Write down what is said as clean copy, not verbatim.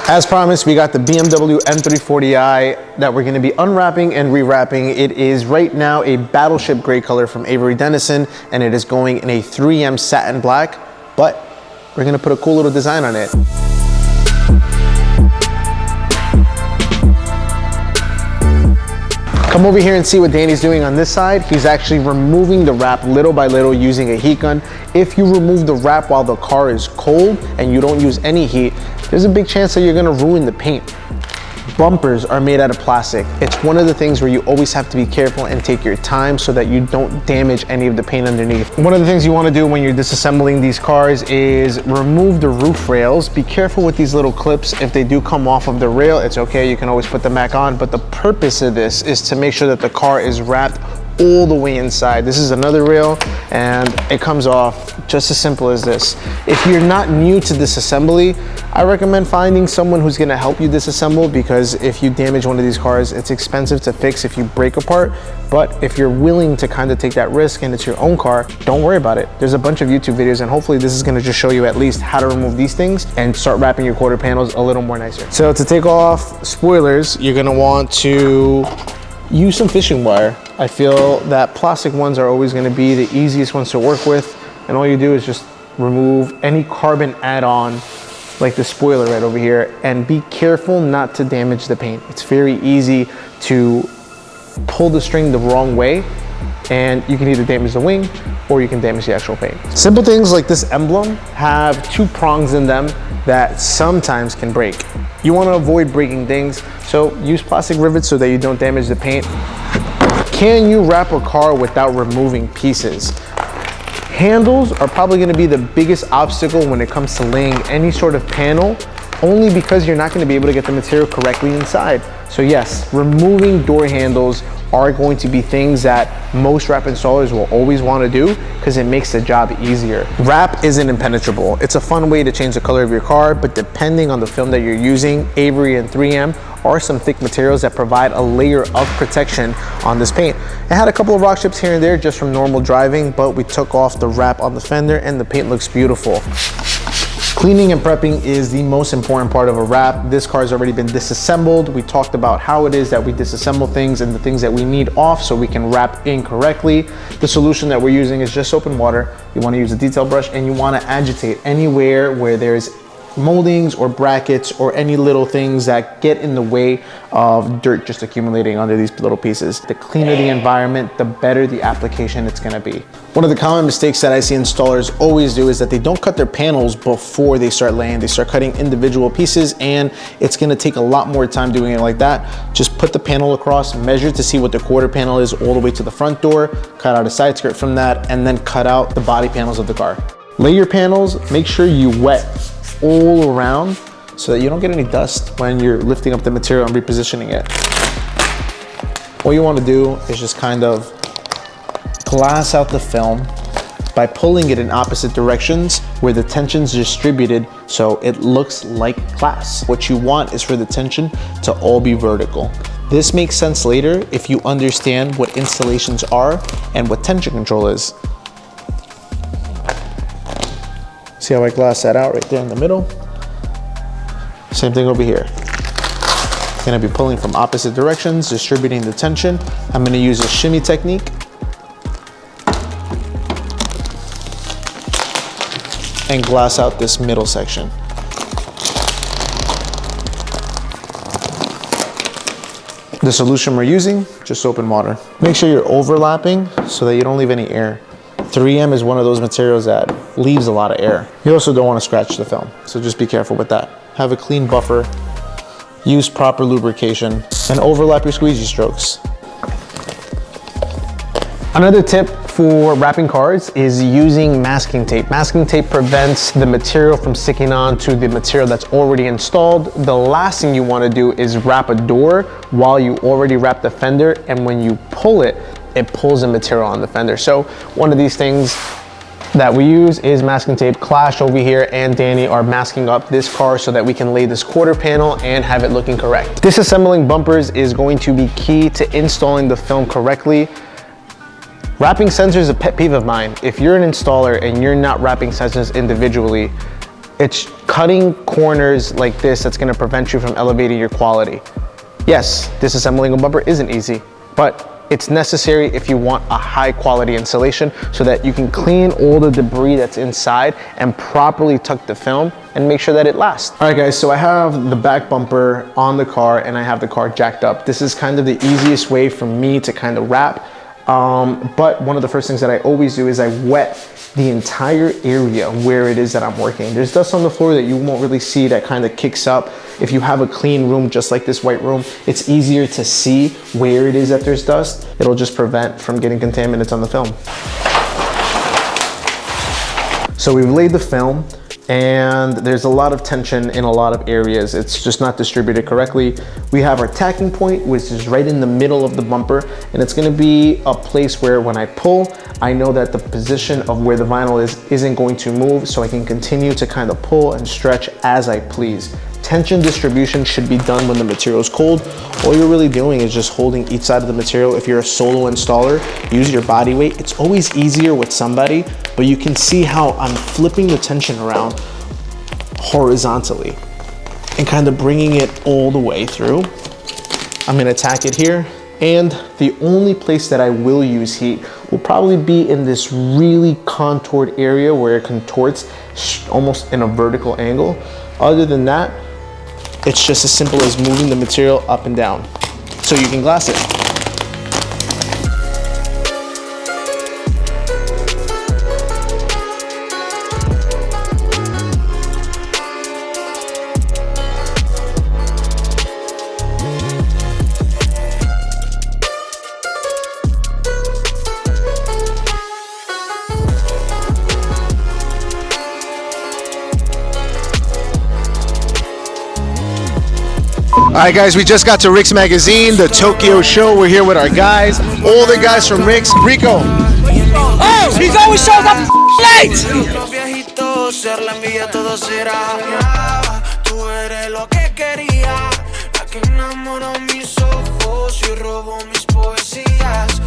As promised, we got the BMW M340i that we're gonna be unwrapping and rewrapping. It is right now a battleship gray color from Avery Dennison, and it is going in a 3M satin black, but we're gonna put a cool little design on it. Come over here and see what Danny's doing on this side. He's actually removing the wrap little by little using a heat gun. If you remove the wrap while the car is cold and you don't use any heat, there's a big chance that you're gonna ruin the paint. Bumpers are made out of plastic. It's one of the things where you always have to be careful and take your time so that you don't damage any of the paint underneath. One of the things you want to do when you're disassembling these cars is remove the roof rails. Be careful with these little clips. If they do come off of the rail, it's okay, you can always put them back on, but the purpose of this is to make sure that the car is wrapped all the way inside. This is another rail and it comes off just as simple as this. If you're not new to disassembly, I recommend finding someone who's gonna help you disassemble, because if you damage one of these cars, it's expensive to fix if you break apart. But if you're willing to kind of take that risk and it's your own car, don't worry about it. There's a bunch of YouTube videos, and hopefully this is gonna just show you at least how to remove these things and start wrapping your quarter panels a little more nicer. So to take off spoilers, you're gonna want to use some fishing wire. I feel that plastic ones are always gonna be the easiest ones to work with, and all you do is just remove any carbon add-on like the spoiler right over here, and be careful not to damage the paint. It's very easy to pull the string the wrong way and you can either damage the wing or you can damage the actual paint. Simple things like this emblem have two prongs in them that sometimes can break. You want to avoid breaking things, so use plastic rivets so that you don't damage the paint. Can you wrap a car without removing pieces? Handles are probably going to be the biggest obstacle when it comes to laying any sort of panel, only because you're not going to be able to get the material correctly inside. So yes, removing door handles are going to be things that most wrap installers will always want to do, because it makes the job easier. Wrap isn't impenetrable. It's a fun way to change the color of your car, but depending on the film that you're using, Avery and 3M are some thick materials that provide a layer of protection on this paint. It had a couple of rock chips here and there just from normal driving, but we took off the wrap on the fender and the paint looks beautiful. Cleaning and prepping is the most important part of a wrap. This car has already been disassembled. We talked about how it is that we disassemble things and the things that we need off so we can wrap incorrectly. The solution that we're using is just soap and water. You want to use a detail brush and you want to agitate anywhere where there's moldings or brackets or any little things that get in the way of dirt just accumulating under these little pieces. The cleaner the environment, the better the application it's going to be. One of the common mistakes that I see installers always do is that they don't cut their panels before they start laying. They start cutting individual pieces, and it's going to take a lot more time doing it like that. Just put the panel across, measure to see what the quarter panel is all the way to the front door, cut out a side skirt from that, and then cut out the body panels of the car. Lay your panels, make sure you wet all around so that you don't get any dust when you're lifting up the material and repositioning it. All you want to do is just kind of glass out the film by pulling it in opposite directions where the tension's distributed so it looks like glass. What you want is for the tension to all be vertical. This makes sense later if you understand what installations are and what tension control is. See how I glass that out right there in the middle? Same thing over here. I'm gonna be pulling from opposite directions, distributing the tension. I'm gonna use a shimmy technique. And glass out this middle section. The solution we're using, just soap and water. Make sure you're overlapping so that you don't leave any air. 3M is one of those materials that leaves a lot of air. You also don't want to scratch the film, so just be careful with that. Have a clean buffer, use proper lubrication, and overlap your squeegee strokes. Another tip for wrapping cars is using masking tape. Masking tape prevents the material from sticking on to the material that's already installed. The last thing you want to do is wrap a door while you already wrap the fender, and when you pull it, it pulls the material on the fender. So one of these things that we use is masking tape. Clash over here and Danny are masking up this car so that we can lay this quarter panel and have it looking correct. Disassembling bumpers is going to be key to installing the film correctly. Wrapping sensors is a pet peeve of mine. If you're an installer and you're not wrapping sensors individually, It's cutting corners like this that's gonna prevent you from elevating your quality. Yes, disassembling a bumper isn't easy, but it's necessary if you want a high quality installation so that you can clean all the debris that's inside and properly tuck the film and make sure that it lasts. All right guys, so I have the back bumper on the car and I have the car jacked up. This is kind of the easiest way for me to kind of wrap. But one of the first things that I always do is I wet the entire area where it is that I'm working. There's dust on the floor that you won't really see that kind of kicks up. If you have a clean room, just like this white room, it's easier to see where it is that there's dust. It'll just prevent from getting contaminants on the film. So we've laid the film and there's a lot of tension in a lot of areas. It's just not distributed correctly. We have our tacking point, which is right in the middle of the bumper, and it's gonna be a place where when I pull, I know that the position of where the vinyl isn't going to move, so I can continue to kind of pull and stretch as I please. Tension distribution should be done when the material is cold. All you're really doing is just holding each side of the material. If you're a solo installer, use your body weight. It's always easier with somebody, but you can see how I'm flipping the tension around horizontally and kind of bringing it all the way through. I'm gonna tack it here, and the only place that I will use heat will probably be in this really contoured area where it contorts almost in a vertical angle. Other than that, it's just as simple as moving the material up and down so you can glass it. All right, guys, we just got to Rick's Magazine, the Tokyo show. We're here with our guys, all the guys from Rick's. Rico. Oh, he's always shows up late.